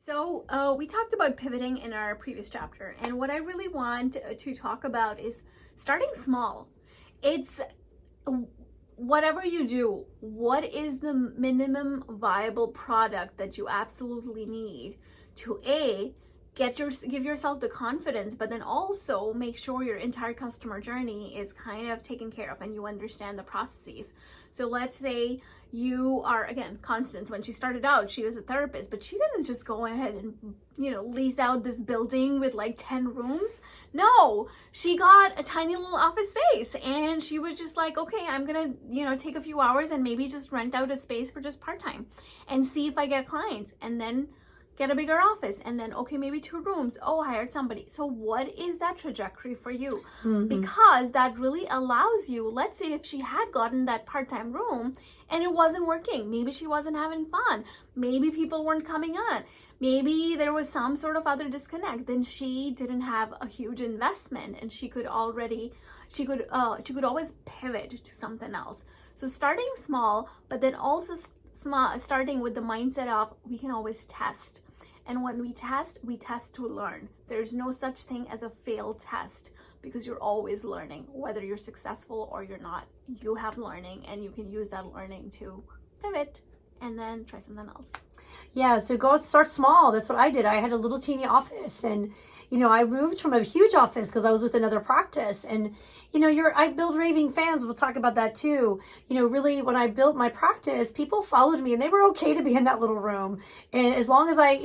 So we talked about pivoting in our previous chapter, and what I really want to talk about is starting small. It's whatever you do, what is the minimum viable product that you absolutely need to give yourself the confidence, but then also make sure your entire customer journey is kind of taken care of and you understand the processes. So let's say you are, again, Constance, when she started out, she was a therapist, but she didn't just go ahead and, lease out this building with like 10 rooms. No, she got a tiny little office space and she was just like, okay, I'm gonna, take a few hours and maybe just rent out a space for just part-time and see if I get clients, and then get a bigger office, and then, okay, maybe 2 rooms. Oh, I hired somebody. So what is that trajectory for you? Because that really allows you, let's say if she had gotten that part-time room and it wasn't working, maybe she wasn't having fun, maybe people weren't coming on, maybe there was some sort of other disconnect, then she didn't have a huge investment and she could always pivot to something else. So starting small, but then also starting with the mindset of we can always test. And when we test to learn. There's no such thing as a failed test, because you're always learning. Whether you're successful or you're not, you have learning, and you can use that learning to pivot and then try something else. Yeah, so start small. That's what I did. I had a little teeny office, and I moved from a huge office because I was with another practice. And I build raving fans. We'll talk about that too. Really, when I built my practice, people followed me and they were okay to be in that little room. And as long as I,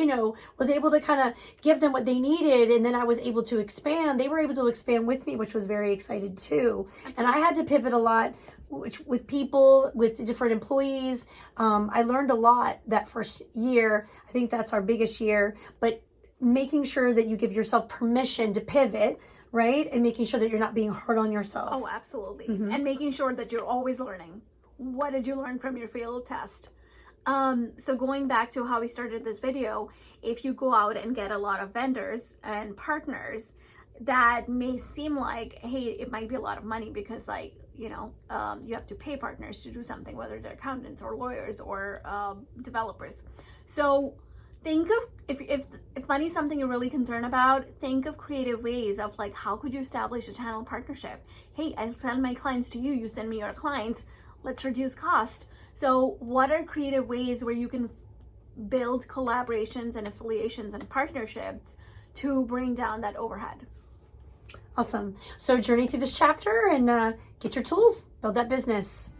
was able to kind of give them what they needed, and then I was able to expand, they were able to expand with me, which was very excited too. And I had to pivot a lot with people, with different employees. I learned a lot that first year. I think that's our biggest year, but making sure that you give yourself permission to pivot, right? And making sure that you're not being hard on yourself. Oh, absolutely. And making sure that you're always learning. What did you learn from your failed test? So going back to how we started this video, if you go out and get a lot of vendors and partners, that may seem like, hey, it might be a lot of money because you have to pay partners to do something, whether they're accountants or lawyers or developers. So think of, if money is something you're really concerned about, think of creative ways of how could you establish a channel partnership? Hey, I'll send my clients to you, you send me your clients, let's reduce cost. So what are creative ways where you can build collaborations and affiliations and partnerships to bring down that overhead? Awesome. So journey through this chapter and get your tools, build that business.